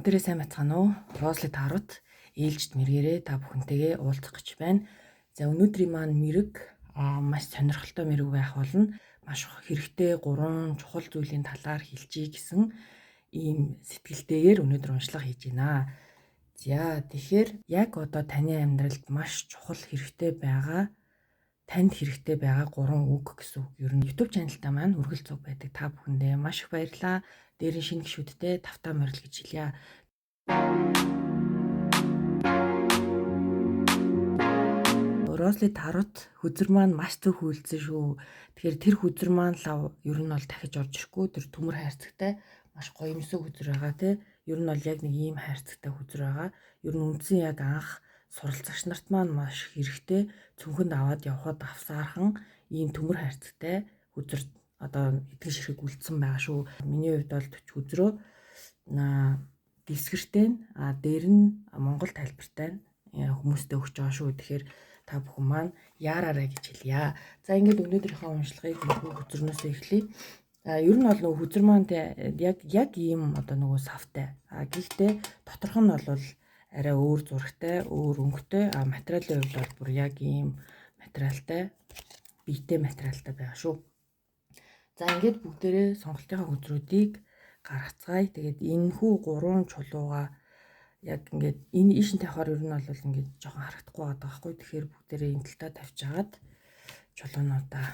Бүгдээрээ сайн байцгаана уу? Росли Тарут ээлжид мэргээрээ та бүхэнтэйгээ уулзах гэж байна. За өнөөдрийн маань мэрэг маш сонирхолтой мэрэг байх болно. Маш хэрэгтэй 3 чухал зүйлийн талаар хэлчихье гэсэн ийм сэтгэлтэйгээр өнөөдөр уншлага хийж байна. За тэгэхээр яг одоо таны амьдралд маш чухал хэрэгтэй байгаа танд хэрэгтэй байгаа 3 үг гэсэн үг. Ер нь YouTube channel-та маань үргэлж зүг байдаг та бүхэндээ маш их баярлалаа. Дээр нь шинэ гишүүдтэй тавтаа морил гэж хэлье. Росли Тарут хүзэр маань маш зөв хүлцэн шүү. Тэгэхээр тэр хүзэр маань лав ер нь бол дахиж орж ирэхгүй. Тэр төмөр хайрцагтай маш гоё юмсаг хүзэр байгаа тий. Ер нь бол яг нэг ийм хайрцагтай хүзэр байгаа. Ер нь үндсэн яг анх суралцагч нарт маань маш хэрэгтэй цүнхэнд аваад явхад авсаархан ийм төмөр хайрцагтай хүзэр одоо эдгээр ширхэг үлдсэн байгаа шүү. Миний хувьд бол 40 хүзрөө дэвсгэртэй дээр нь Монгол тайлбартай хүмүүстэй өгч байгаа шүү. Тэгэхээр та бүхэн маань яараарай гэж хэлье. За ингээд өнөөдрийнхөө уншлагыг хүзрнөөсөө эхлэе. Ер нь бол нөгөө хүзэр маань яг ийм одоо нөгөө савтай. Гэхдээ доторх нь бол арай өөр зурагтай, өөр өнгөтэй. Материалын хувьд бол бүр яг ийм материалтай, биетэй материалтай байгаа шүү. За ингээд бүгдээрээ сонголтынхаа хүзрүүдийг гаргацгаая. Тэгээд энэхүү 3 чулууга яг ингээд энэ ийшин тавихаар ер нь бол ингээд жоохон харагдахгүй байгаа байхгүй. Тэгэхээр бүгдээрээ энэ талтаа тавьчихаад чулуунуудаа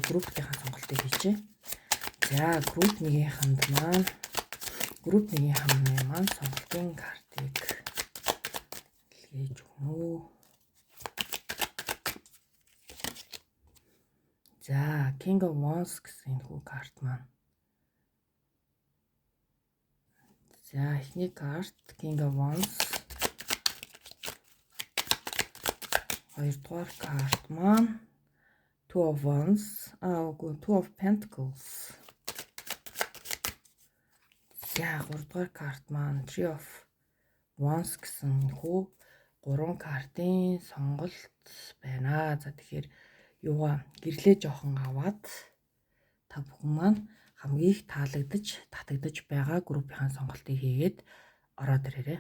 группийнхаа сонголтыг хийчээ. За групп 1-ийнхэнд маань сонголтын картыг илгээж өгнө үү. За King of Wands гэсэн энэхүү карт маань. За эхний карт King of Wands. Хоёрдугаар карт маань Two of Wands. Two of Pentacles. За гуравдугаар карт маань Three of Wands гэсэн энэхүү 3 картын сонголт байна. За тэгэхээр юугаа гэрлээ жоохон аваад та бүхэн маань хамгийн их татагдаж байгаа группийн сонголтыг хийгээд ороод ирээрэй.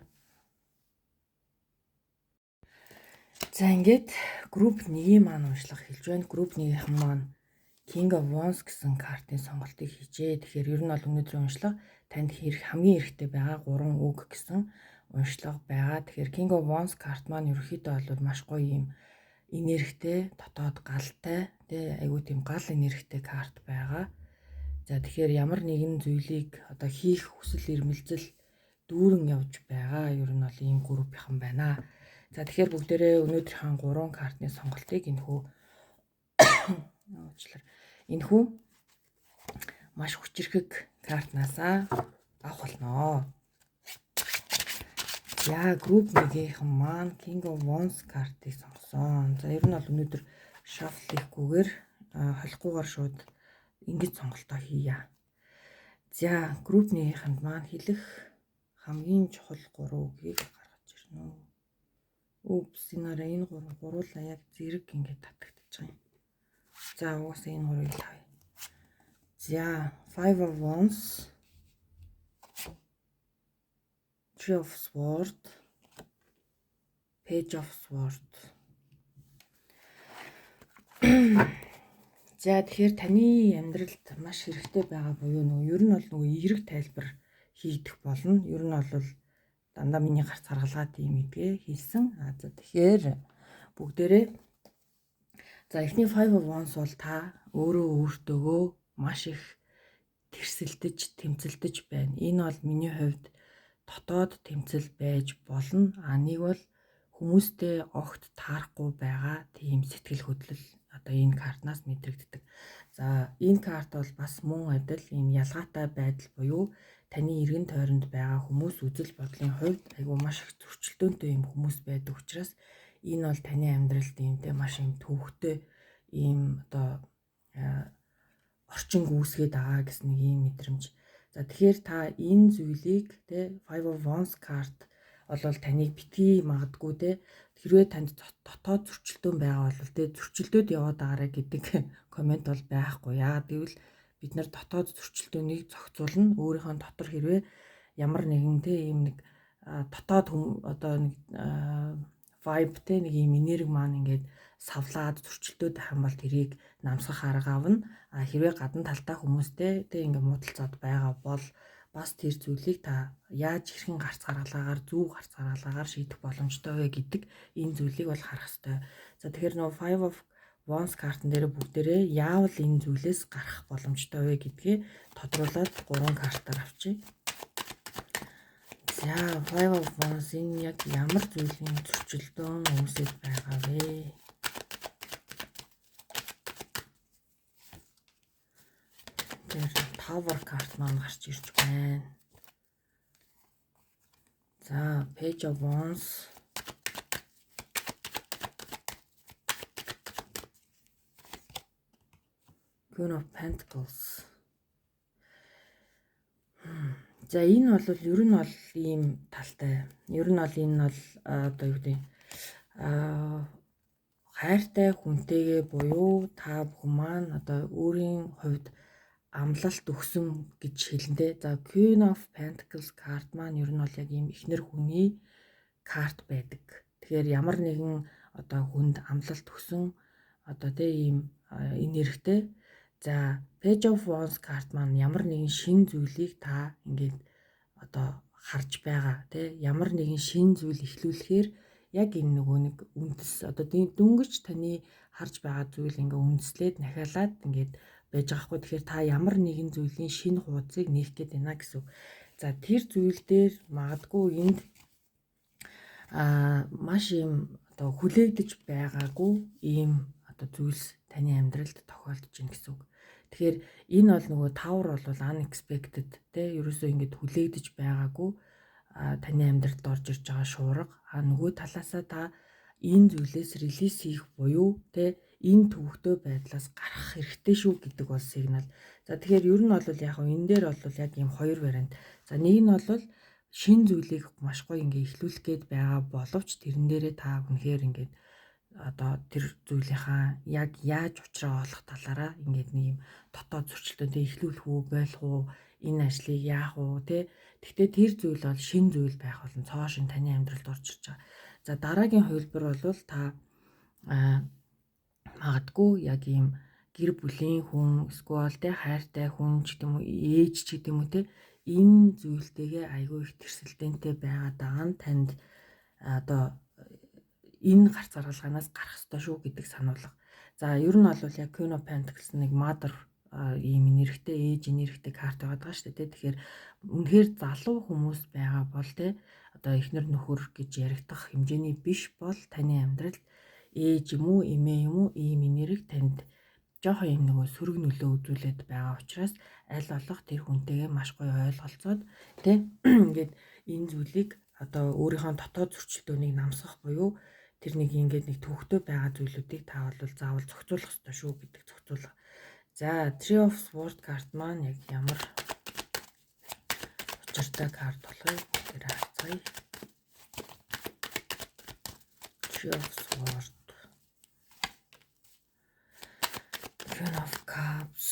За ингээд групп 1-ийн маань уншлага хэлж байна. Групп 1-ийнхэн маань King of Wands гэсэн картын сонголтыг хийжээ. Тэгэхээр ер нь бол өнөөдрийн уншлага танд хамгийн хэрэгтэй байгаа 3 үг гэсэн уншлага байгаа. Тэгэхээр King of Wands карт маань ерөөхдөө бол маш гоё юм энергитэй, дотоод галтай, айгуу тийм гал энергитэй карт байгаа. За тэгэхээр ямар нэгэн зүйлийг одоо хийх хүсэл эрмэлзэл дүүрэн явж байгаа. Ер нь бол ийм группийнхан байна. За тэгэхээр бүгдээрээ өнөөдрийнхээ 3 картны сонголтыг энэхүү маш хүчирхэг картнаасаа авах болно. За групп 1-ийнхэн маань King of Wands картыг сонгосон. За ер нь бол өнөөдөр shuffle хийхгүйгээр холихгүйгээр шууд ингэж сонголтоо хийя. За групп 1-ийнхэнд маань хэлэх хамгийн чухал 3 үгийг гаргаж ирнэ. Энэ 3 гуруула яг зэрэг ингэж татагдчихж байгаа юм. За угаасаа энэ 3-ыг тавь. За Five of Wands, Three of Swords, Page of Swords. За тэгэхээр таны амьдралд маш хэрэгтэй байгаа буюу нөгөө ер нь бол нөгөө эерэг тайлбар хийгдэх болно. Ер нь бол дандаа миний гарц харгалгаад ийм гэдгээ хэлсэн. За тэгэхээр бүгдээрээ за эхний Five of Wands бол та өөртөөгөө маш их тэрсэлдэж, тэмцэлдэж байна. Энэ бол миний хувьд дотоод тэмцэл байж болно. Нэг бол хүмүүстэй огт таарахгүй байгаа тийм сэтгэл хөдлөл одоо энэ картнаас мэдрэгддэг. За энэ карт бол бас мөн адил ийм ялгаатай байдал буюу таны эргэн тойронд байгаа хүмүүс үзэл бодлын хувьд айгүй маш их зөрчилдөөнтэй юм хүмүүс байдаг учраас энэ бол таны амьдралд иймтэй маш юм төвөгтэй ийм одоо орчин гүйсгээд байгаа гэсэн нэг ийм мэдрэмж. За тэгэхээр та энэ зүйлийг Five of Wands карт бол таныг битгий магадгүй хэрвээ танд дотоод зөрчилдөөн байгаа бол зөрчилдөөд яваад байгаарай гэдэг комент бол байхгүй. Яагаад гэвэл бид нар дотоод зөрчилдөөнийг зохицуулна. Өөрийнхөө дотор хэрвээ ямар нэгэн те ийм нэг дотоод одоо нэг vibe те нэг ийм энерги маань ингээд савлаад зөрчилдөд байх юм бол тэрийг намсгах арга авна. Хэрвээ гадна талтай хүмүүстэй те ингээд муудалцаад байгаа бол бас тэр зүйлийг та яаж хэрхэн гарц гаргалаагаар зөв гарц гаргалаагаар шийдэх боломжтой вэ гэдэг энэ зүйлийг бол харах хэрэгтэй. За тэгэхээр нөгөө Five of Wands картан дээр бүгдээрээ яавал энэ зүйлээс гарах боломжтой вэ гэдгээ тодруулаад 3 картаар авчий. За Five of Wands энэ яг ямар зүйлийн зөрчилдөөн үүсэж байгаа вэ? Тэр Tower карт маань гарч ирж байна. За Page of Wands, Queen of Pentacles. За энэ бол ер нь бол ийм талтай. Ер нь бол энэ бол одоо юу гэдэг хайртай хүнтэйгээ буюу та бүхэн маань одоо өөрийн хувьд амлалт өгсөн гэж хэлэндээ. За Queen of Pentacles карт маань ер нь бол яг ийм эхнэр хүний карт байдаг. Тэгэхээр ямар нэгэн одоо хүнд амлалт өгсөн одоо тийм энергитэй. За Page of Wands карт маань ямар нэгэн шин зүйлийг та ингээд одоо харж байгаа тий, ямар нэгэн шин зүйл эхлүүлэхээр яг энэ нөгөө нэг үндэс одоо дөнгөж таны харж байгаа зүйл ингээ үндэслээд нахиалаад ингээд байж байгаа хгүй. Тэгэхээр та ямар нэгэн зүйлийн шинэ хуудсыг нээх гээд байна гэсэн. За тэр зүйл дээр магадгүй энд маш юм одоо хүлээгдэж байгаагүй ийм одоо зүйлс таны амьдралд тохиолдож байна гэсэн үг. Тэгэхээр энэ бол нөгөө Tower бол unexpected те ерөөсөө ингэж хүлээгдэж байгаагүй таны амьдралд орж ирж байгаа шуурга. Нөгөө талаасаа та энэ зүйлээс релиз хийх буюу те энэ төвөгтэй байдлаас гарах хэрэгтэй шүү гэдэг бол сигнал. За тэгэхээр ер нь бол яг энэ дээр бол яг ийм хоёр вариант. За нэг нь бол шин зүйлийг маш гоё ингээ эхлүүлэх гээд байгаа боловч тэрэн дээрээ та үнэхээр ингээд одоо тэр зүйлийнхаа яг яаж учраа олох талаараа ингээд нэг юм дотоод зөрчилдөөтэй эхлүүлэх үү, байх уу, энэ ажлыг яах уу те. Гэхдээ тэр зүйл бол шин зүйл байх болон цоо шин таны амьдралд орж ирж байгаа. За дараагийн хувилбар бол та магадгүй яг ийм гэр бүлийн хүн эсвэл те хайртай хүн ч гэдэм үү, ээж ч гэдэм үү те энэ зүйлтэйгээ айгүй их тэрсэлтэнтэй байгаа даа нь танд одоо энэ гарц гаргалгаанаас гарах ёстой шүү гэдэг сануулга. За ер нь бол яг Queen of Pentacles нэг mother ийм энергитэй, ээж энергитэй карт байгаа шүү дээ. Тэгэхээр үнэхээр залуу хүмүүс байгаа бол те одоо эхнэр нөхөр гэж яригдах хэмжээний биш бол таны амьдралд ээж юм уу, эмээ юм уу ийм энерги танд жоохон юм нөгөө сөрөг нөлөө үзүүлээд байгаа учраас аль болох тэр хүнтэйгээ маш гоё ойлголцоод те ингээд энэ зүйлийг одоо өөрийнхөө дотоод зөрчилдөөнийг намсгах буюу тэр нэг ингээд нэг төвхтөө байгаа зүйлүүдийг та бол заавал зохицуулах ёстой шүү гэдэг зохицуулга. За Three of Swords карт маань яг ямар учиртай карт болох вэ? Тэр харцгаая. Three of Swords, Queen of Cups,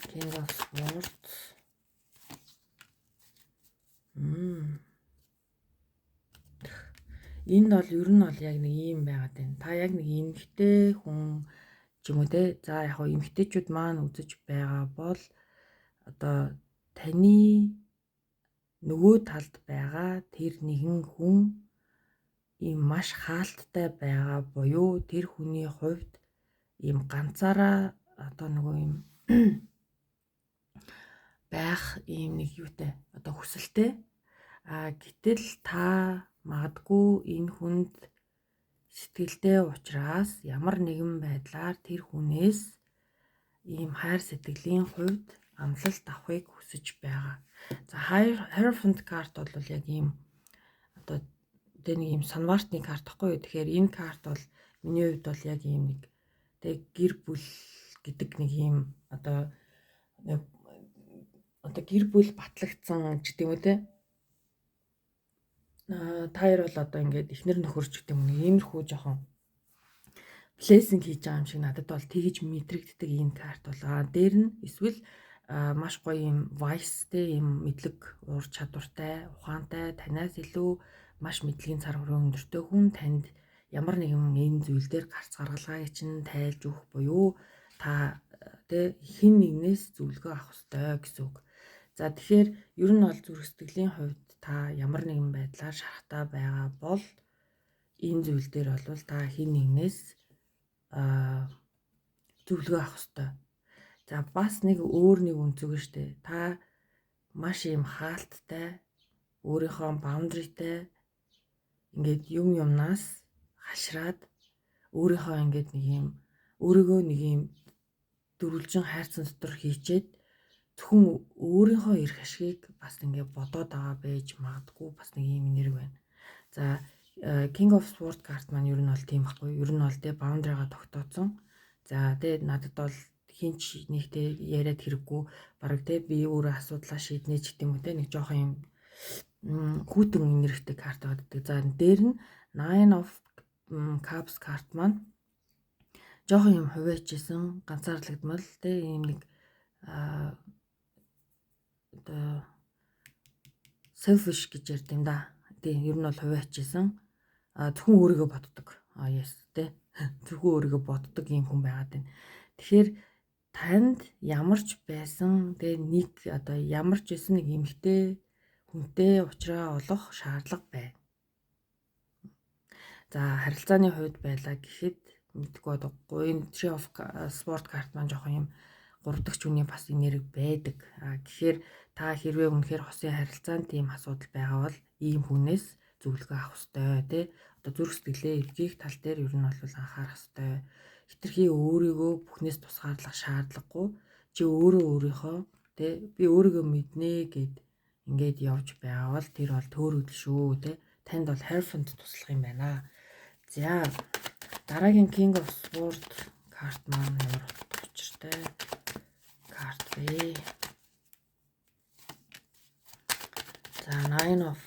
King of Swords. Энд бол ер нь бол яг нэг юм байгаад байна. Та яг нэг эмэгтэй хүн ч юм уу те. За яг хоо эмэгтэйчүүд маань үзэж байгаа бол одоо таны нөгөө талд байгаа тэр нэгэн хүн ийм маш хаалттай байгаа буюу тэр хүний хувьд ийм ганцаараа одоо нөгөө ийм байх ийм нэг юутай одоо хүсэлтэй. Гэтэл та магадгүй энэ хүнд сэтгэлдээ ухраас ямар нэгэн байдлаар тэр хүнээс ийм хайр сэтгэлийн хувьд амлалт авахыг хүсэж байгаа. За Hierophant карт бол яг ийм одоо тэ нэг ийм санвартны карт гэхгүй юу. Тэгэхээр энэ карт бол миний хувьд бол яг ийм нэг тэ гэр бүл гэдэг нэг ийм одоо гэр бүл батлагдсан ч гэдэм үү те. Таяр бол одоо ингээд эхнэр нөхөрч гэдэг юм нэг иймэрхүү жоохон блессинг хийж байгаа юм шиг надад бол тэгж мэдрэгддэг энэ карт бол дээр нь эсвэл маш гоё юм vice-тэй юм мэдлэг ур чадвартай, ухаантай, танаас илүү маш мэдлэгийн цар хүрээ өндөртэй хүн танд ямар нэгэн энэ зүйл дээр гарц гаргалгааг чинь тайлж өгөх буюу та тэ хэн нэгнээс зөвлөгөө авах ёстой гэсэн үг. За тэгэхээр ер нь бол зүрх сэтгэлийн хувьд та ямар нэгэн байдлаар шарахтай байгаа бол энэ зүйл дээр бол та хэн нэгнээс зөвлөгөө авах ёстой. За бас нэг өөр нэг үнцэг нь штэ. Та маш юм хаалттай, өөрийнхөө баундрийтай ингээд юмнаас хашраад өөрийнхөө ингээд нэг юм өөрийгөө нэг юм дөрвөлжин хайрцан дотор хийчээд зөвхөн өөрийнхөө эрх ашгийг бас ингээд бодоод байгаа байж магадгүй бас нэг юм нэрэг байна. За King of Swords карт маань ер нь бол тийм байхгүй. Ер нь бол тэ баундрыгаа тогтооцсон. За тэ надад бол хинч нэгтэй яриад хэрэггүй бараг тэ би өөрөө асуудлаа шийднэ ч гэдэм үү тэ нэг жоохон юм хүүтэн нэрхтэй карт байдаг. За дээр нь Nine of Cups карт маань жоохон юм хувиачсан ганцаардлагдмал тэ ийм нэг оо selfish гэж ярьд юм да. Тийм ер нь бол хувиачсан зөвхөн өөрийгөө боддог. Yes тэ зөвхөн өөрийгөө боддог юм хүн байгаад байна. Тэгэхээр танд ямар ч байсан тэгээ нэг одоо ямар ч байсан нэг эмэгтэй хүнтэй уулзраа олох шаардлага байна. За харилцааны хувьд байлаа гэхэд мэдгүй бодохгүй энэ Three of Swords карт маань жоохон юм 3 дахь үний бас энерги байдаг. Тэгэхээр та хэрвээ үнэхээр хосын харилцаанд тийм асуудал байгаа бол ийм хүнээс зөвлөгөө авах ёстой тий. Одоо зүрх сэтгэлээ эвгийх тал дээр ер нь бол анхаарах ёстой. Хитрхи өөрийгөө бүхнээс тусгаарлах шаардлагагүй. Чи өөрийнхөө тий би өөрийгөө мэднэ гэд ингээд явж байгаа бол тэр бол төөрөгдөл шүү тий. Танд бол Hierophant туслах юм байна. За дараагийн King of Swords карт маань ямар учиртай карт вэ? За Nine of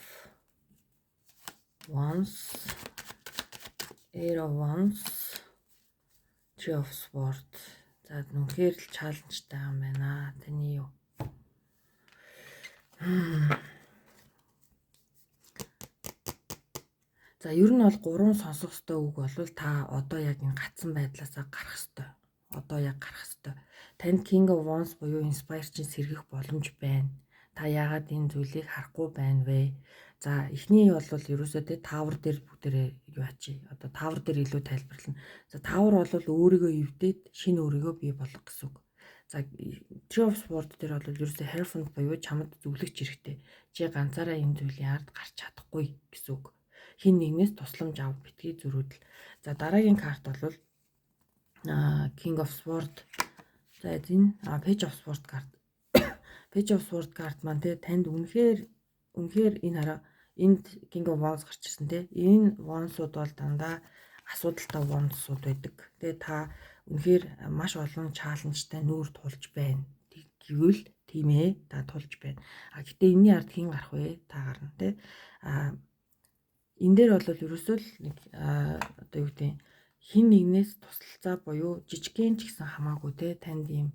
Wands, Eight of Wands, Three of Swords. За үнэхээр л чаленжтай юм байна. Таны юу? За ер нь бол 3 сонсох ёстой үг бол та одоо яг энэ гацсан байдлаасаа гарах ёстой. Одоо яг гарах ёстой. Танд King of Wands буюу inspire чинь сэргэх боломж байна. Та яагаад энэ зүйлийг харахгүй байна вэ? За эхний бол ерөөсөө тэ Tower дээр бүгдээрээ юу ачи. Одоо Tower дээр илүү тайлбарлана. За Tower бол өөрийгөө эвдээд шинэ өөрийгөө бий болгох гэсэн үг. За Three of Swords дээр бол ерөөсөө Hierophant буюу чамд зөвлөгч хэрэгтэй. Чи ганцаараа энэ зүйлийн ард гарч чадахгүй гэсэн үг. Хин нэгнээс тусламж авах битгий зөрүүдэл. За дараагийн карт бол King of Swords. За энэ Page of Swords карт. Page of Swords карт маань тэ танд үнэхээр энэ хараа энд King of Wands гарч ирсэн тэ. Энэ Wands-ууд бол дандаа асуудалтай Wands-ууд байдаг. Тэ та үнэхээр маш олон чаленжтай нүүр тулж байна. Гэвэл тийм ээ та тулж байна. Гэтээ энэний ард хэн гарах вэ? Та гарна тэ. Энэ дээр бол ерөөсөө л нэг одоо юу гэдэг хин нэгнээс тусалцаа буюу жижигхэн ч гэсэн хамаагүй те танд ийм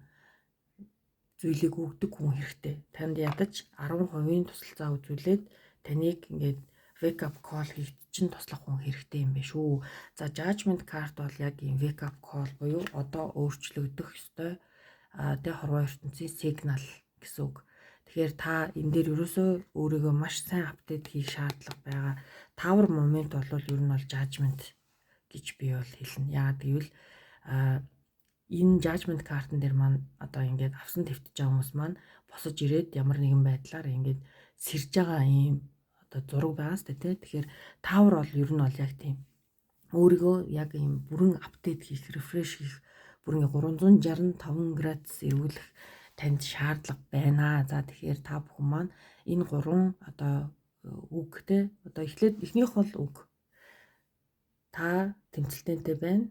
зүйлийг өгдөг хүн хэрэгтэй. Танд ядаж 10% тусалцаа үзүүлээд таныг ингээд wake up call хийж чинь туслах хүн хэрэгтэй юм байна шүү. За judgment card бол яг ийм wake up call буюу одоо өөрчлөгдөх ёстой тэ хорвоо ертөнцийн сигнал гэсэн үг. Тэгэхээр та энэ дээр ерөөсөө өөрийгөө маш сайн апдейт хийх шаардлага байгаа. Tower moment бол ер нь бол judgment гэж би бол хэлнэ. Яагаад гэвэл энэ judgment картн дээр маань одоо ингээд авсан твтж байгаа хүмүүс маань босож ирээд ямар нэгэн байдлаар ингээд сэрж байгаа юм одоо зураг байгаа сте тий. Тэгэхээр Tower бол ер нь бол яг тийм өөрийгөө яг юм бүрэн апдейт хийх, refresh хийх, бүрэн 365 градус эргүүлэх танд шаардлага байна. За тэгэхээр та бүхэн маань энэ 3 одоо үг те одоо эхлээд эхнийх бол үг. Та тэмцэлтэнтэй байна.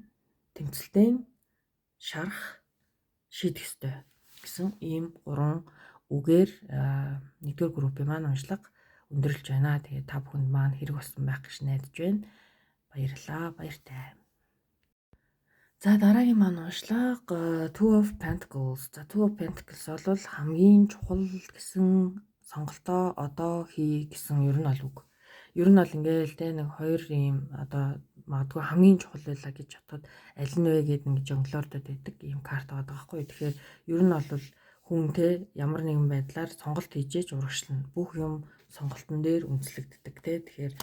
Тэмцэлтэн шарах шийдэх ёстой гэсэн ийм 3 үгээр нэгдүгээр группийн маань уншлага өндөрлж байна. Тэгээд та бүхэнд маань хэрэг болсон байх гэж найдаж байна. Баярлалаа. Баяртай. За дараагийн маань уншлага Two of Pentacles. За Two of Pentacles бол хамгийн чухал гэсэн сонголтоо одоо хий гэсэн ер нь бол үг. Ер нь бол ингээл те нэг хоёр ийм одоо магадгүй хамгийн чухал байлаа гэж бодоход аль нь вэ гэдэг нэг жонглоордод байдаг ийм карт байгаа байхгүй. Тэгэхээр ер нь бол хүн те ямар нэгэн байдлаар сонголт хийжээж урагшлна. Бүх юм сонголтон дээр үндэслэгддэг те. Тэгэхээр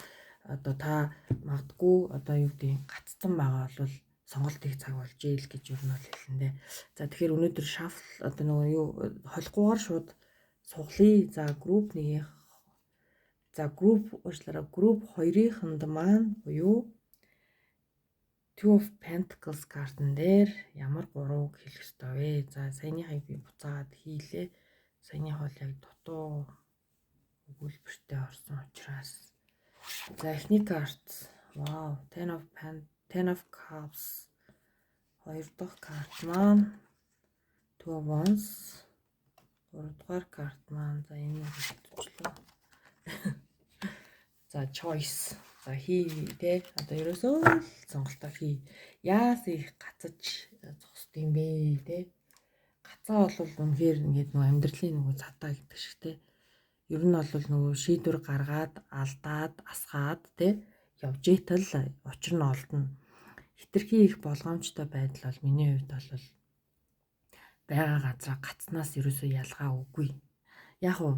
одоо та магадгүй одоо юу гэдэг гаццсан байгаа бол сонголт хийх цаг болж ийл гэж юу нь бол хэлэндээ. За тэгэхээр өнөөдөр шафл одоо нөгөө юу холихгүйгээр шууд суглая. За групп 1-ийн групп 2-нд маань буюу Two of Pentacles картан дээр ямар гурвыг хэлэх ёстой вэ? За саяныхыг би буцаагаад хийлээ. Саяных бол яг дутуу өгүүлбэртэй орсон учраас. За эхний карт. Вау, Ten of Cups. Хоёр дахь карт маань Two of Wands. Гурав дахь карт маань за энэ хэлчихлээ. За choice. За хий те одоо ерөөсөө л сонголтоо хий. Яас их гацаж зогсд юм бэ те. Гацаа бол үнэхээр ингээд нөгөө амьдралын нөгөө цатаа гэдэг шиг те. Ер нь бол нөгөө шийдвэр гаргаад алдаад асгаад те явж итэл учир нь олдно. Хитрхи их болгоомжтой байдал бол миний хувьд бол байгаа газраа гацнаас ерөөсөө ялгаа үгүй. Яг уу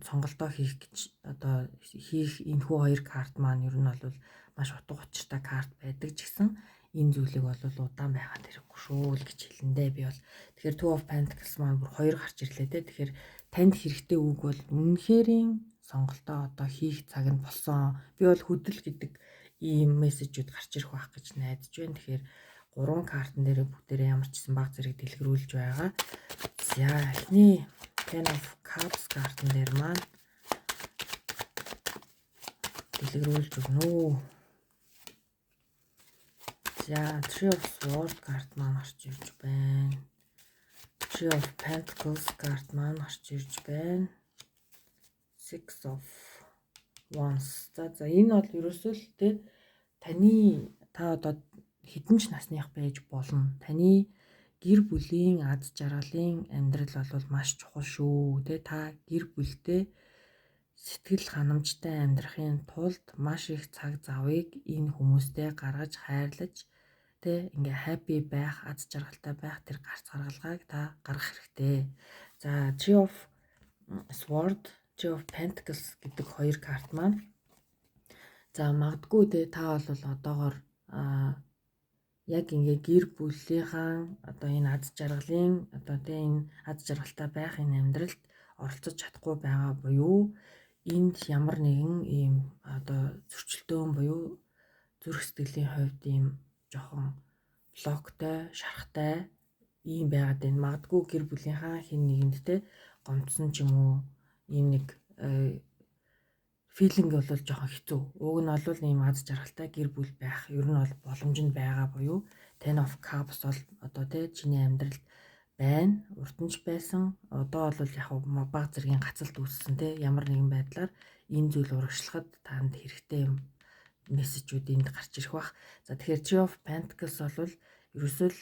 сонголтоо хийх гэж одоо хийх энэхүү хоёр карт маань ер нь бол маш утга учиртай карт байдаг ч гэсэн энэ зүйлийг бол удаан байгаад хэрэггүй шүү л гэж хэлэндээ би бол тэгэхээр Two of Pentacles маань бүр хоёр гарч ирлээ те. Тэгэхээр танд хэрэгтэй үг бол үнэнхэрийн сонголтоо одоо хийх цаг нь болсон. Би бол хөдөл гэдэг ийм мессежүүд гарч ирэх байх гэж найдаж байна. Тэгэхээр гурван картан дээр бүгдээрээ ямар ч гэсэн баг зэрэг дэлгэрүүлж байгаа. За эхний Ten of Cups картан дээр маань дэлгэрүүлж өгнө. За Three of Swords карт маань гарч ирж байна. Three of Pentacles карт маань гарч ирж байна. Six of Wands. За энэ бол ерөөсөө л те таны та одоо хэдэн ч насных байж болно. Таны гэр бүлийн аз жаргалын амьдрал бол маш чухал шүү. Тэ та гэр бүлтэй сэтгэл ханамжтай амьдрахын тулд маш их цаг завыг энэ хүмүүстэй гаргаж хайрлаж тэ ингээ happy байх, аз жаргалтай байх тэр гарц гаргалгааг та гаргах хэрэгтэй. За Three of Swords, Three of Pentacles гэдэг хоёр карт маань за магадгүй тэ та бол одоогоор яг ингээ гэр бүлийнхаа одоо энэ аз жаргалын одоо тийм энэ аз жаргалтай байх энэ амьдралд оролцож чадахгүй байгаа буюу энд ямар нэгэн ийм одоо зөрчилдөөн буюу зүрх сэтгэлийн хувьд ийм жоохон блоктой, шарахтай ийм байгаад байна. Магадгүй гэр бүлийнхаа хэн нэгэнд те гомдсон ч юм уу ийм нэг филинг бол жоохон хэцүү. Уг нь бол ийм аз жаргалтай гэр бүл байх ер нь бол боломжинд байгаа буюу Ten of Cups бол одоо тий чиний амьдралд байна. Урд нь ч байсан. Одоо бол яг баг зэргийн гацалт үүссэн тий ямар нэгэн байдлаар энэ зүйл урагшлахад танд хэрэгтэй юм мессежүүд энд гарч ирэх бах. За тэгэхээр Three of Pentacles бол ерөөсөө л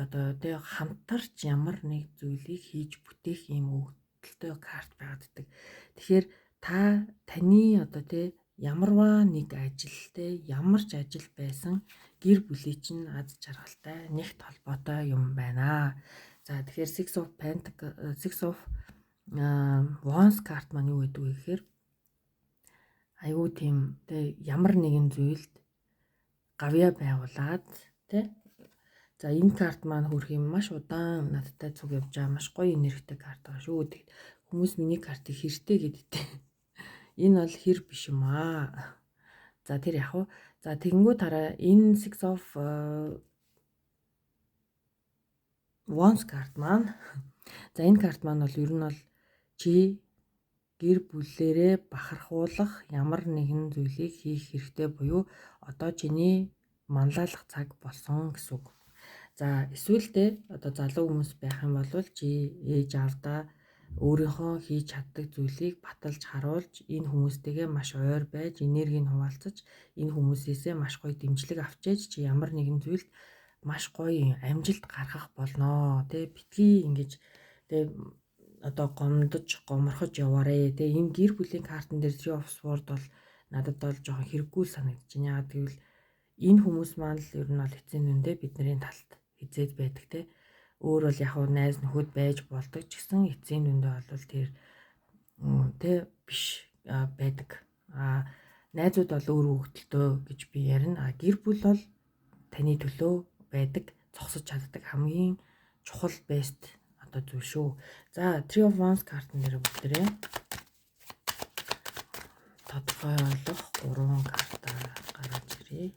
одоо тий хамтарч ямар нэг зүйлийг хийж бүтээх юм өгдөлтөй карт байгаад. Тэгэхээр таны одоо тий ямарваа нэг ажил те ямар ч ажил байсан гэр бүлийн чинь аз жаргалтай нэгт холбоотой юм байна. За тэгэхээр Six of Wands карт маань юу гэдэг вэ гэхээр айгүй тийм те ямар нэгэн зүйлд гавьяа байгуулад те за энэ карт маань хөрх юм маш удаан надтай цуг явж байгаа маш гоё энергитэй карт байгаа шүү. Тэгэд хүмүүс миний картыг хэртэй гэдэгтэй энэ бол хэр биш юм аа. За тэр яг уу. За тэгэнгүүт хараа энэ Six of Wands карт маань. За энэ карт маань бол ер нь бол чи гэр бүлээрээ бахархуулах ямар нэгэн зүйлийг хийх хэрэгтэй буюу одоо чиний манлайлах цаг болсон гэсэн үг. За эсвэл тэ одоо залуу хүмүүс байх юм бол чи ээж аавдаа өөрийнхөө хийж чаддаг зүйлийг баталж харуулж энэ хүмүүстэйгээ маш ойр байж энергийг хуваалцаж энэ хүмүүсээсээ маш гоё дэмжлэг авчиж чи ямар нэгэн зүйлд маш гоё амжилт гаргах болно. Тэ битгий ингэж тэ одоо гоморхож яваарэ. Тэ ийм гэр бүлийн картн дээр Three of Swords бол надад бол жоохон хэрэггүй санагдаж байна. Яагаад гэвэл энэ хүмүүс маань л ер нь бол эцсийн дүндээ бидний талд хизээд байдаг те. Өөр бол яг найз нөхөд байж болдог ч гэсэн эцсийн дүндээ бол тэр тэ биш байдаг. Найзууд бол өөр хөвгөлтөө гэж би ярина. Гэр бүл бол таны төлөө байдаг, зогсож чаддаг хамгийн чухал бест одоо зүйл шүү. За Three of Wands картн дээр бүгдээрээ тодорхойлох 3 карта гаргаж ирээ.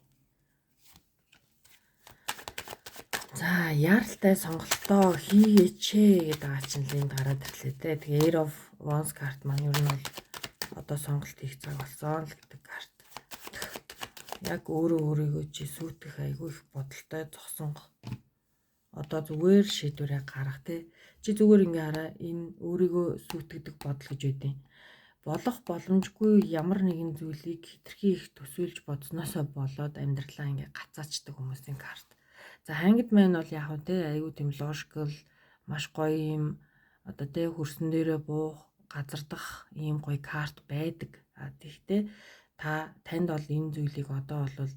За яаралтай сонголтоо хийгээч гэдэг ачааллыг гараад ирлээ те. Тэгээ Air of Wands карт маань ер нь бол одоо сонголт хийх цаг болсон л гэдэг карт. Яг өөрийгөө чи сүйтгэх айгүй их бодолтой зогсон. Одоо зүгээр шийдвэрээ гаргах те. Чи зүгээр ингээ хараа энэ өөрийгөө сүйтгэдэг бодол гэж үүдээ. Болох боломжгүй ямар нэгэн зүйлийг хэтэрхий их төсөөлж бодсноосоо болоод амьдралаа ингээ гацаачдаг хүмүүсийн карт. За хангид маань бол яг хөө те айгүй тийм логикл маш гоё юм одоо те хөрсөн дээрээ буух газардах ийм гоё карт байдаг. Тэгтээ танд бол энэ зүйлийг одоо бол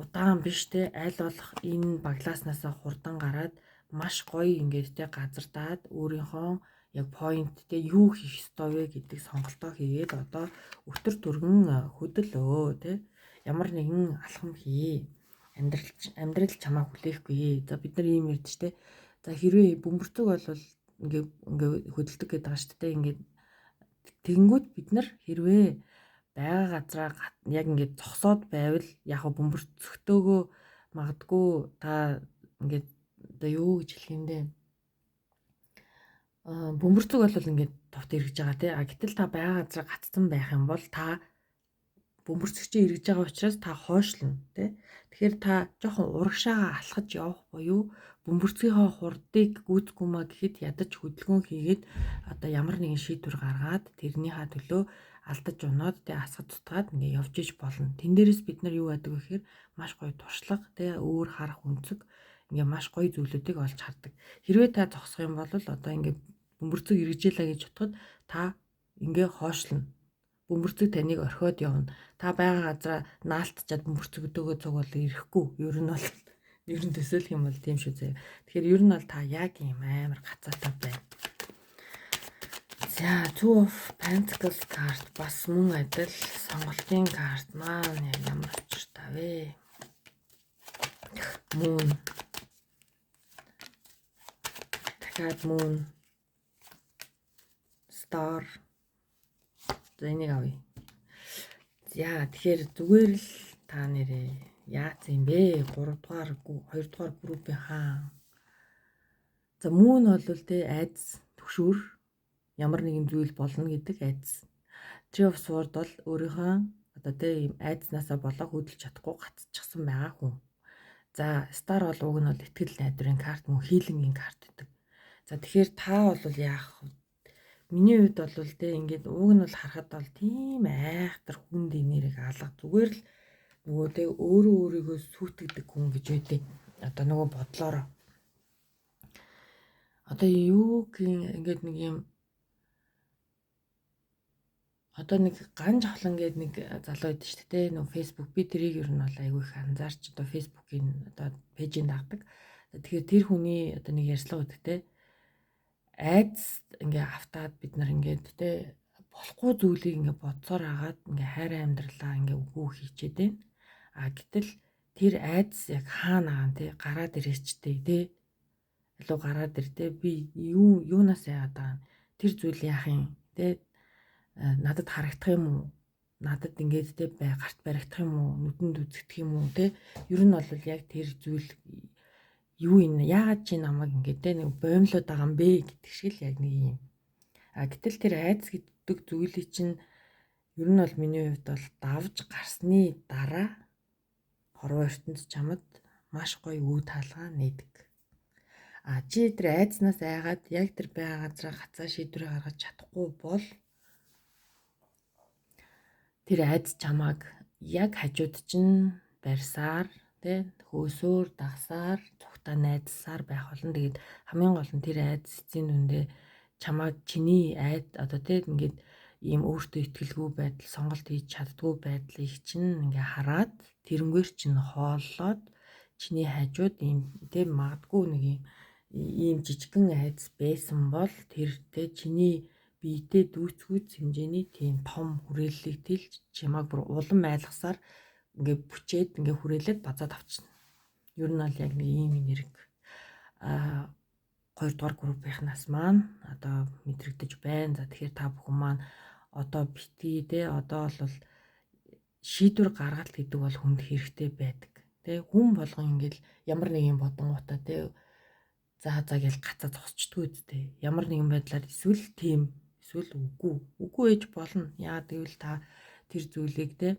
удаан биш те аль болох энэ баглааснасаа хурдан гараад маш гоё ингээд те газардаад өөрийнхөө яг point те юу хийх ёстой вэ гэдэг сонголтоо хийгээд одоо өтөр түргэн хөдөлөө те ямар нэгэн алхам хий. Амьдрал чамаа хүлээхгүй. За бид нар ийм ярьж те. За хэрвээ бөмбөрцөг бол ингээ хөдөлдөг гэдэг байгаа шүү дээ. Ингээд тэгэнгүүт бид нар хэрвээ байгаа газраа яг ингээд зогсоод байвал яг бөмбөрцөгтөөгөө магадгүй та ингээд одоо юу гэж хэлэх юм бэ? Бөмбөрцөг бол ингээд товт эргэж байгаа тий. Гэтэл та байгаа газраа гацсан байх юм бол та бөмбөрцөгчөө эргэж байгаа учраас та хойшлно тий. Тэгэхээр та жоохон урагшаага алхаж явах буюу бөмбөрцгийнхаа хурдыг гүйцэхгүй маа гэхэд ядаж хөдөлгөөн хийгээд одоо ямар нэгэн шийдвэр гаргаад тэрнийхээ төлөө алдаж унаад тэ асгад тутгаад ингээ явж иж болно. Тэн дээрээс бид нар юу яадаг вэ гэхээр маш гоё туршлага тэ өөр харах үнцэг ингээ маш гоё зүйлүүдийг олж хардаг. Хэрвээ та зогсох юм бол одоо ингээ бөмбөрцөг эргэжээлээ гэж бодоход та ингээ хоошлно. Бөмбөрцөг таныг орхиод явна. Та байгаа газараа наалтчаад бөмбөрцөгдөгөө цуг бол ирэхгүй. Ер нь бол ер нь төсөөлөх юм бол тийм шүү заяа. Тэгэхээр ер нь бол та яг юм амар гацаатай байна. За Two of Pentacles карт бас мөн адил сонголтын карт маань яг ямар учиртай вэ? Moon. Дахиад Moon. Star. За энийг авъя. За тэгэхээр зүгээр л та нэрээ яац юм бэ? 3 дугаар 2 дугаар группийн хаан. За Moon бол тэ айдас төгшүүр ямар нэгэн зүйл болно гэдэг айдас. Three of Swords бол өөрийнхөө одоо тэ ийм айдаснасаа болоо хөдөлж чадахгүй гацчихсан байгаа хүн. За Star бол уг нь бол итгэл найдварын карт мөн хийлэнгийн карт гэдэг. За тэгэхээр та бол яах вэ? Миний хувьд бол тэ ингээд ууг нь бол харахад бол тийм айхтар хүн дийнэрийг алга зүгээр л нөгөө тэ өөрийгөө сүйтгэдэг хүн гэж үүдээ. Одоо нөгөө бодлоор одоо юу ингээд нэг юм одоо нэг ган жавхлан гэдэг нэг залуу байдаг шүү дээ. Нөгөө Facebook би тэрийг ер нь бол айгүй их анзаарч одоо Facebook-ийн одоо пэйжийг дагдаг. Тэгэхээр тэр хүний одоо нэг ярьслага өгдөг те. Айдас ингээ автаад бид нар ингээд те болохгүй зүйлийг ингээ бодсоор хагаад ингээ хайрын амьдралаа ингээ үгүй хийчихэд байна. Гэтэл тэр айдас яг хаана хаан те гараад ирээчтэй те. Илүү гараад ир те би юунаас яагаад байгаа тэр зүйл яах юм те надад харагдах юм уу? Надад ингээд те гарт баригдах юм уу? Нүдэнд үзэгдэх юм уу те? Ер нь бол яг тэр зүйл юу юм яагаад чи намайг ингээд те нэг боомлоод байгаа юм бэ гэдэг шиг л яг нэг юм. Гэтэл тэр айдас гэдэг зүйлийг чинь ер нь бол миний хувьд бол давж гарсны дараа хорвоо ертөнд чамд маш гоё үе таалгаа нээдэг. Чи тэр айдаснаас айгаад яг тэр байгаа газараа гацаа шийдвэрээ гаргаж чадахгүй бол тэр айдас чамааг яг хажууд чинь барьсаар тэ хөөсөөр дагсаар цугтаа найзсаар байх болно. Тэгээд хамгийн гол нь тэр айдас эцсийн дүндээ чамайг чиний одоо тэ ингээд ийм өөртөө итгэлгүй байдал, сонголт хийж чаддгүй байдлыг чинь ингээ хараад тэрнгээр чинь хооллоод чиний хажууд ийм тэ магадгүй нэг ийм жижигхэн айдас байсан бол тэр тэ чиний биетэй дүүцгүүц хэмжээний тийм том хүрээллийг тэлж чамайг бүр улам айлгасаар ингээ бүчээд ингээ хүрээлээд базаад авчихна. Ер нь бол яг нэг ийм нэрэг 2 дугаар группийнхнаас маань одоо мэдрэгдэж байна. За тэгэхээр та бүхэн маань одоо битгий те одоо бол шийдвэр гаргалт гэдэг бол хүнд хэрэгтэй байдаг. Тэ хүн болгон ингээл ямар нэгэн бодонгуудаа те за гэж гацаа зогсчдгүй үстэй. Ямар нэгэн байдлаар эсвэл үгүй ээж болно. Яа гэвэл та тэр зүйлийг те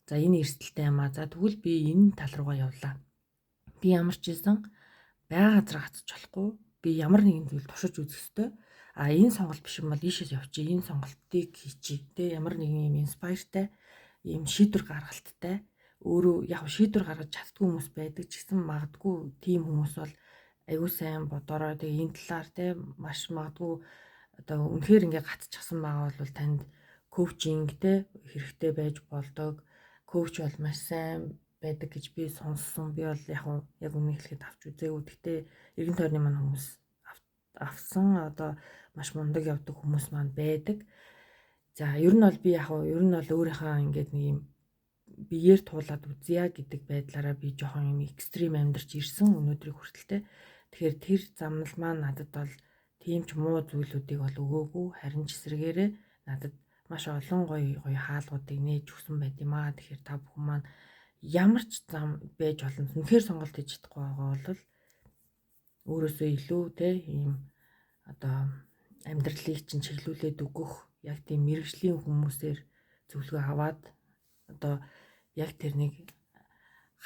за энэ эрсдэлтэй юм аа. За тэгвэл би энэ тал руугаа явлаа. Би ямар ч байсан бага газар гацж болохгүй. Би ямар нэгэн зүйл туршиж үзэх ёстой. Энэ сонголт биш юм бол ийшээс явчих. Энэ сонголтыг хийчих. Тэ ямар нэгэн юм инспайртай, ийм шийдвэр гаргалттай. Өөрөө яг шийдвэр гаргаж чаддгүй хүмүүс байдаг ч гэсэн магадгүй тийм хүмүүс бол аюу сайн бодороо тэгээ энэ талаар те маш магадгүй одоо үнэхээр ингээ гацчихсан байгаа бол танд коучинг те хэрэгтэй байж болдог. Коуч бол маш сайн байдаг гэж би сонссон. Би бол яг үнэ хэлэхэд авч үзээгүй. Гэхдээ эргэн тойрны маань хүмүүс авсан одоо маш мундаг явдаг хүмүүс маань байдаг. За ер нь бол би өөрийнхөө ингээд нэг юм биеэр туулаад үзье гэдэг байдлаараа би жоохон юм экстрим амьдарч ирсэн өнөөдрийг хүртэлтэй. Тэгэхээр тэр замнал маань надад бол тийм ч муу зүйлүүдийг бол өгөөгүй. Харин ч эсрэгээрээ надад маш олон гоё хаалгуудыг нээж өгсөн байт юм аа. Тэгэхээр та бүхэн маань ямар ч зам байж болно. Үнэхээр сонголт хийж чадахгүй байгаа бол өөрөөсөө илүү те ийм одоо амьдралыг чинь чиглүүлээд өгөх яг тийм мэрэгжлийн хүмүүсээр зөвлөгөө аваад одоо яг тэр нэг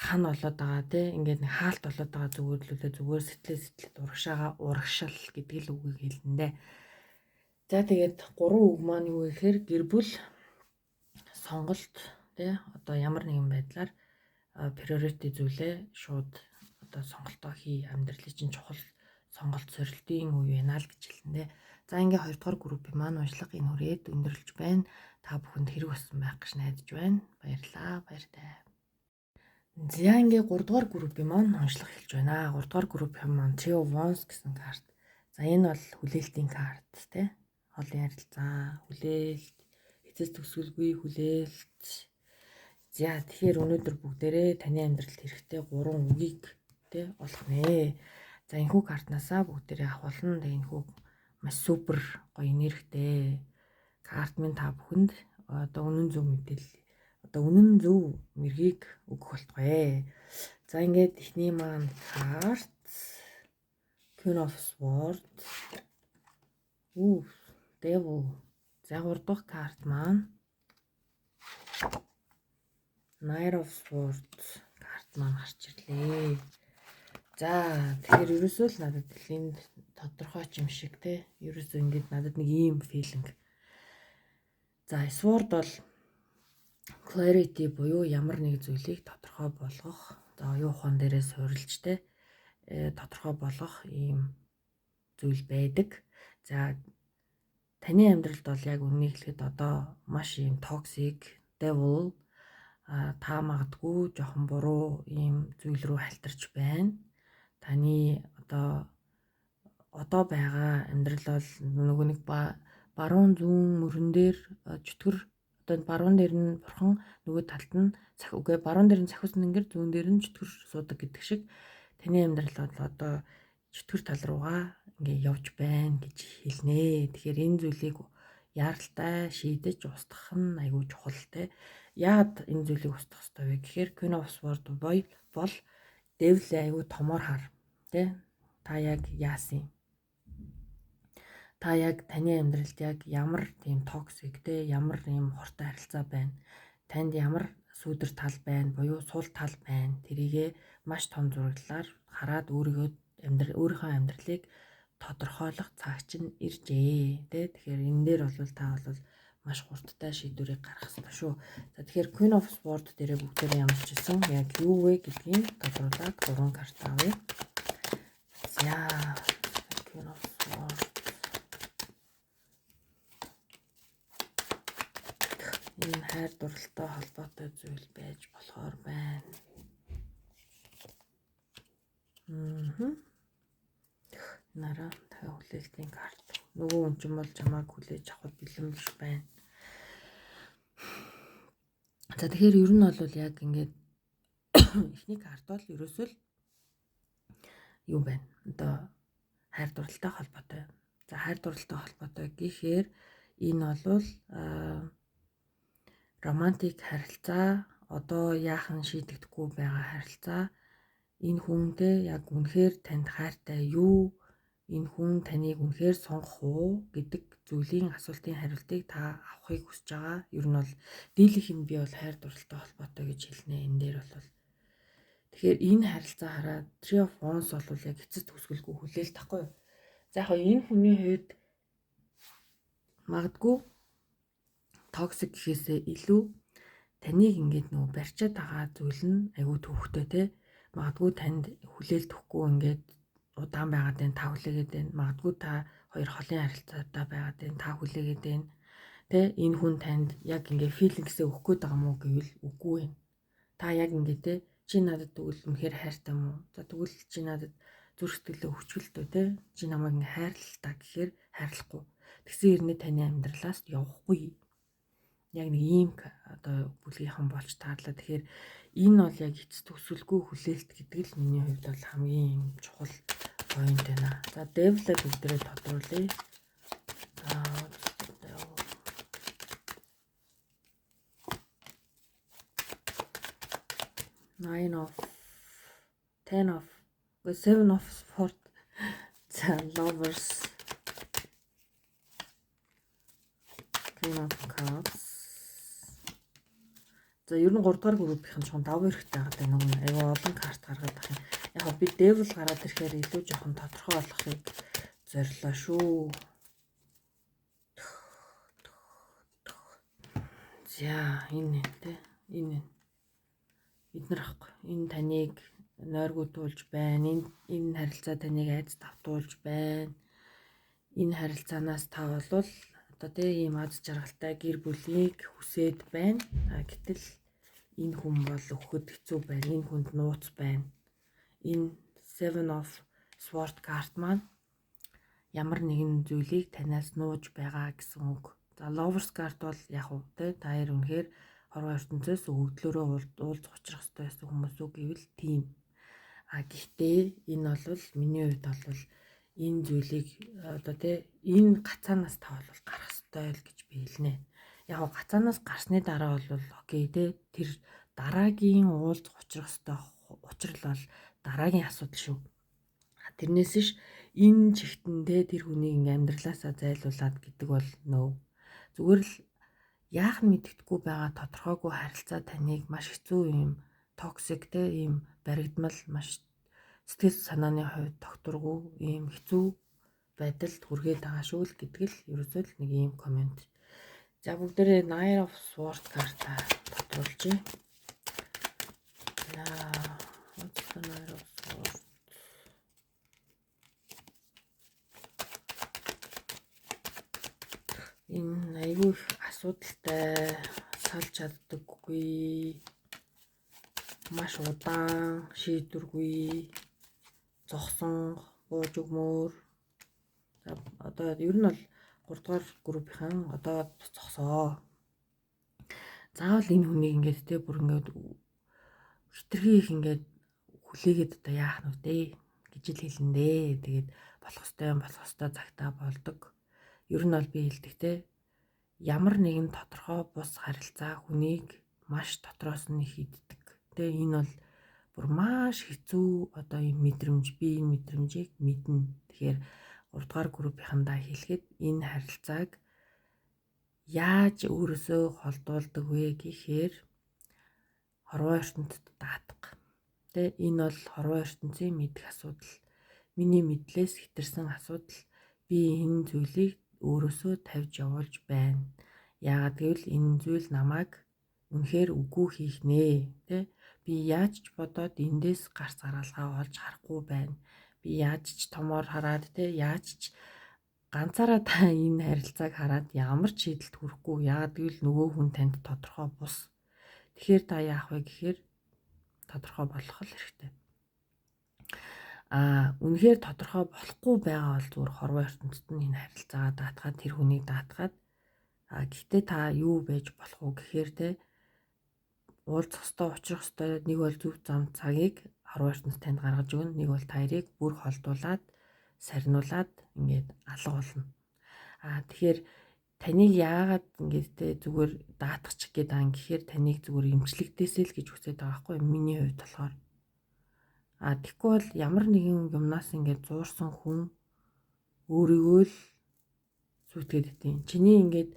хан болоод байгаа те ингээд нэг хаалт болоод байгаа зүгээр сэтгэлээ урагшаал гэдэг л үгийг хэлнэ. За тэгээд 3 үг маань юу гэхээр гэр бүл, сонголт те одоо ямар нэгэн байдлаар приорити зүйлээ шууд одоо сонголтоо хий. Амьдралын чинь чухал сонголт сорилтын үе байна л гэж хэлнэ. За ингээ 2 дугаар группийн маань уншлага энэ хүрээд өндөрлөж байна. Та бүхэнд хэрэг болсон байх гэж найдаж байна. Баярлалаа. Баяртай. За ингээ 3 дугаар группийн маань уншлага хэлж байна. 3 дугаар группийн маань Three of Wands гэсэн карт. За энэ бол хүлээлтийн карт те. Олон ярилцаа, хүлээлт, эцэс төсвөлгүй хүлээлт. За тэгэхээр өнөөдөр бүгдээрээ таны амьдралд хэрэгтэй 3 үгийг те олох нэ. За энэхүү картнасаа бүгдээрээ авах болно. Тэгээ энэхүү маш супер гоё нэрхтэй карт минь та бүхэнд одоо үнэн зөв мэдээлэл одоо үнэн зөв мэргийг өгөх болтугай. За ингээд эхний маань карт Queen of Swords. Devil. За 3 дахь карт маань Knight of Swords карт маань гарч ирлээ. За тэгэхээр ерөөсөө л надад энд тодорхой ч юм шиг те. Ерөөсөө ингээд надад нэг ийм филинг. За Sword бол clarity буюу ямар нэг зүйлийг тодорхой болгох. За оюун ухаан дээрээ суурилж те тодорхой болгох ийм зүйл байдаг. За таны амьдралд бол яг үнийг хэлэхэд одоо маш ийм toxic devil та магадгүй жоохон буруу ийм зүйл рүү хальтарч байна. Таны одоо байгаа амьдрал бол нөгөө нэг баруун зүүн мөрөн дээр чөтгөр одоо баруун дээр нь бурхан нөгөө талд нь баруун дээр нь цахиус нэнгэр зүүн дээр нь чөтгөр суудаг гэдэг шиг таны амьдрал бол одоо чөтгөр тал руугаа ингээ явж байна гэж хэлнэ. Тэгэхээр энэ зүйлийг яаралтай шийдэж устгах нь аюул чухал те. Яагаад энэ зүйлийг устгах ёстой вэ гэхээр Queen of Swords бол Devil аюул томор хар те. Та яг яасан юм? Та яг таны амьдралд яг ямар тийм токсик те ямар юм хортой харилцаа байна. Танд ямар сүудэр тал байна буюу сул тал байна. Тэрийгэ маш том зураглалаар хараад өөрийнхөө амьдралыг тодорхойлох цаг чинь иржээ. Тэ тэгэхээр энэ дээр бол та бол маш хурдтай шийдвэрийг гаргах хэрэгтэй шүү. За тэгэхээр Queen of Swords дээрээ бүгдээрээ ямарч исэн яг юу вэ гэдгийг тодруулаад 3 карт авъя. За Queen of Swords энэ хайр дурлалтай холбоотой зүйл байж болохоор байна. Нараа та хүлээлтийн карт. Нөгөө хүн ч юм бол чамайг хүлээж авах бэлэн биш байна. За тэгэхээр ер нь бол яг ингээд эхний карт бол ерөөсөө л юу байна? Одоо хайр дурлалтай холбоотой. За хайр дурлалтай холбоотой гэхээр энэ бол романтик харилцаа, одоо яахан шийдэгдэхгүй байгаа харилцаа. Энэ хүнтэй яг үнэхээр танд хайртай юу? Энэ хүн таныг үнэхээр сонгох уу гэдэг зүйлийн асуултын хариултыг та авахыг хүсэж байгаа. Ер нь бол дийлэнх нь би бол хайр дурлалтай холбоотой гэж хэлнэ. Энэ дээр бол тэгэхээр энэ харилцаа хараад Three of Wands бол яг эцэст төсгөлгүй хүлээлт тахгүй юу? За яг энэ хүний хувьд магадгүй токсик гэхээсээ илүү таныг ингээд нөгөө барьчаад байгаа зүйл нь айгүй төвхтэй те. Магадгүй танд хүлээлт өгөхгүй ингээд удаан байгаад байна, та хүлээгээд байна. Магадгүй та хоёр холын харилцаатай байгаад байна, та хүлээгээд байна. Тэ энэ хүн танд яг ингээ филингсээ өгөх гээд байгаа мó гэвэл үгүй байна. Та яг ингээ те чи надад тэгвэл үнэхээр хайртай мó. За тэгвэл чи надад зүрх сэтгэлээ өвчлөлтөө те. Чи намайг ингээ хайрлал та гэхээр хайрлахгүй. Тэгсэн хэрнээ таны амьдралаас явахгүй. Яг нэг ийм одоо бүлгийнхан болж таарлаа. Тэгэхээр энэ бол яг эцэст төсвөлгүй хүлээлт гэдэг л миний хувьд бол хамгийн чухал point байна. За devil-д бүгдээрээ тодруулъя. Seven of Swords, the Lovers, Queen of Cups. За ер нь 3 дугаар группийн ч даваа хэрэгтэй байгаа нэг аюу олон карт гаргаад байх юм. Яг би devil гараад ирэхээр илүү жоохон тодорхой болохыг зорилоо шүү. За энэ те энэ бид нар ахгүй энэ таныг нойргоотуулж байна. Энэ харилцаа таныг айц давтуулж байна. Энэ харилцаанаас та болвол одоо тийм ийм аз жаргалтай гэр бүлийг хүсээд байна. Гэтэл энэ хүн бол өгөхөд хэцүү байна. Энэ хүнд нууц байна. Энэ Seven of Swords карт маань ямар нэгэн зүйлийг танаас нууж байгаа гэсэн үг. За Lovers карт бол яг уу те та хоёр үнэхээр хорвоо ертөнцөөс өгөгдлөөрөө уулзах учрах ёстой байсан хүмүүс үү гэвэл тийм. Гэхдээ энэ бол миний хувьд бол энэ зүйлийг одоо те энэ гацаанаас та бол гарах ёстой л гэж би хэлнэ. Яг гоо гацаанаас гарсны дараа бол окей те тэр дараагийн уулзах учрах ёстой учрал бол дараагийн асуудал шүү. Тэрнээс ш энэ чигтэндээ тэр хүнийг ингээм амьдралаасаа зайлуулад гэдэг бол нөө. Зүгээр л яах нь мэддэхгүй байгаа тодорхойгүй харилцаа таныг маш хэцүү юм токсик те ийм баригдмал маш сэтгэл санааны хувьд докторгүй ийм хэцүү байдалд хүргээд байгаа шүү л гэдэг л ерөөсөө л нэг ийм комент. За бүгдээрээ Nine of Swords карта тодруулъя. What's the Nine of Swords? Энэ айгүй асуудалтай салж чаддаггүй. Маш удаан шийдвэргүй зогсон бууж өгмөр. Одоо ер нь бол 3 дугаар группийнхан одоо зогсоо. Заавал энэ хүнийг ингээд те бүр ингээд хитрхи их ингээд хүлээгээд одоо яах нь вэ гэж л хэлэндээ. Тэгээд болох ёстой цагтаа болдог. Ер нь бол би хэлдэг те ямар нэгэн тодорхой бус харилцаа хүнийг маш дотроос нь хийддэг. Тэ энэ бол бүр маш хэцүү одоо юм мэдрэмж би энэ мэдрэмжийг мэднэ. Тэгэхээр 3 дугаар группийнхандаа хэлэхэд энэ харилцааг яаж өөрөөсөө холдуулдаг вэ гэхээр хорвоо ертөнцид даатах. Тэ энэ бол хорвоо ертөнцийн мэдэх асуудал. Миний мэдлээс хэтэрсэн асуудал. Би энэ зүйлийг өөрөөсөө тавьж явуулж байна. Яагаад гэвэл энэ зүйл намайг үнэхээр үгүй хийх нэ. Тэ? Би яаж ч бодоод эндээс гарц гаргалгаа олж харахгүй байна. Би яаж ч томоор хараад тэ яаж ч ганцаараа та энэ харилцааг хараад ямар ч шийдэлд хүрэхгүй. Яагаад гэвэл нөгөө хүн танд тодорхой бус. Тэгэхээр та яах вэ гэхээр тодорхой болох л хэрэгтэй. Үнэхээр тодорхой болохгүй байгаа бол зүгээр хорвоо ертөнцид нь энэ харилцаагаа даатгаад тэр хүнийг даатгаад гэхдээ та юу байж болох уу гэхээр те уулзах ёстой, учрах ёстой нэг бол зөв зам цагийг хорвоо ертөнцид танд гаргаж өгнө. Нэг бол та хоёрыг бүр холдуулаад сарниулаад ингээд алга болно. Тэгэхээр таныг яагаад ингээд те зүгээр даатгачих гээд байгаа юм гэхээр таныг зүгээр эмчлэгдээсэй л гэж хүсэж байгаа байхгүй миний хувьд болохоор. Тэгэхгүй бол ямар нэгэн юмнаас ингээд зуурсан хүн өөрийгөө л зүтгээд идэв. Чиний ингээд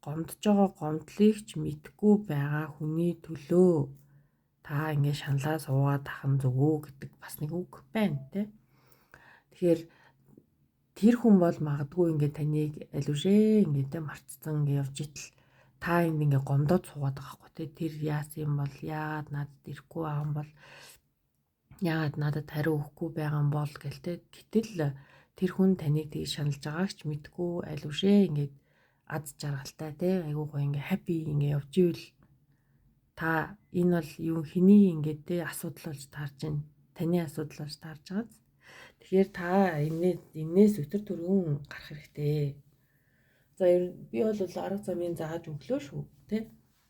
гомдож байгаа гомдлыг ч мэдгүй байгаа хүний төлөө та ингээд шаналаа суугаад тахын зүг үү гэдэг бас нэг үг байна тий. Тэгэхээр тэр хүн бол магадгүй ингээд таныг алужээ ингээд тэ марцсан ингээд явж итл та ингээд гомдоод суугаад байгаа байхгүй тий. Тэр яасан юм бол яагаад надад ирэхгүй байгаа юм бол яагаад надад хариу өгөхгүй байгаа юм бол гэлтэй. Гэтэл тэр хүн таныг тийг шаналж байгааг ч мэдгүй алужээ ингээд аз жаргалтай тий айгуу гоё ингээ хаппи ингээ явж ивэл та энэ бол юу хэний ингээ тий асуудал болж таарж байна. Таны асуудал болж таарж байгааз. Тэгэхээр та энээс өтөр түргэн гарах хэрэгтэй. За би бол арга замын зааж өглөө шүү тий.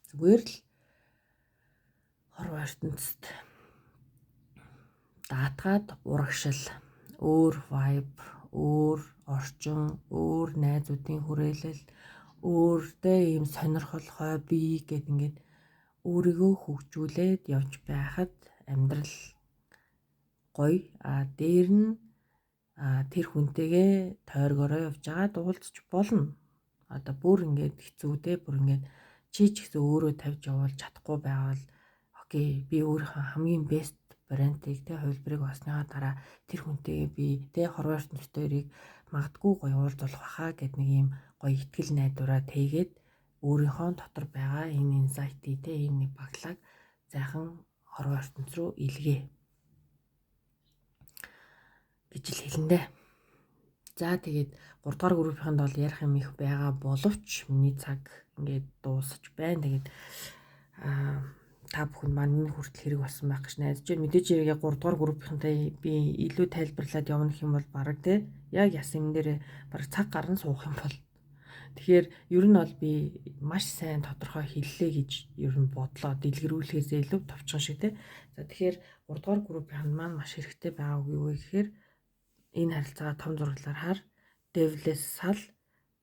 Зүгээр л хорвоо ертөнцид даатгаад урагшил, өөр vibe, өөр орчин, өөр найзуудын хүрээлэл, өөртөө ийм сонирхол хобби гэд ингээд өөрийгөө хөгжүүлээд явж байхад амьдрал гоё. Дээр нь тэр хүнтэйгээ тойргороо явж байгаа уулзч болно. Одоо бүр ингээд хэцүү те бүр ингээд чи ч гэсэн өөрөө тавьж явуулж чадахгүй байвал окей би өөрийнхөө хамгийн бест брендийг те хувилбарыг олсныхаа дараа тэр хүнтэйгээ би те хорвоо ертөнцийн магадгүй гоё уулзах байхаа гэд нэг юм гоё ихтгэл найдвараа тэгээд өөрийнхөө дотор байгаа энэ инсайтыг те энэ нэг баглааг зайхан хорвоо ертөнц рүү илгээ гэж л хэлэндэ. За тэгээд 3 дугаар группийнхэнд бол ярих юм их байгаа боловч миний цаг ингээд дуусаж байна. Тэгээд та бүхэн маань энэ хүртэл хэрэг болсон байх гэж найдаж байна. Мэдээж яг 3 дугаар группийнхэнтэй би илүү тайлбарлаад явна гэх юм бол бараг те яг яс юм дээр бараг цаг гарна суух юм бол. Тэгэхээр ер нь бол би маш сайн тодорхой хэллээ гэж ер нь бодлоо. Дэлгэрүүлэхээс илүү товчхон шиг те. За тэгэхээр 3 дугаар группийнхэнд маань маш хэрэгтэй байгаа юу вэ гэхээр энэ харилцаагаа том зураглаар хар, devil-ээс сал.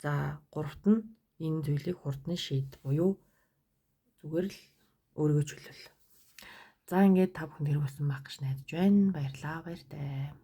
За гуравт нь энэ зүйлийг хурдны шийд буюу зүгээр л өөрийгөө чөлөөл. За ингээд та бүхэнд хэрэг болсон байх гэж найдаж байна. Баярлалаа, баяртай.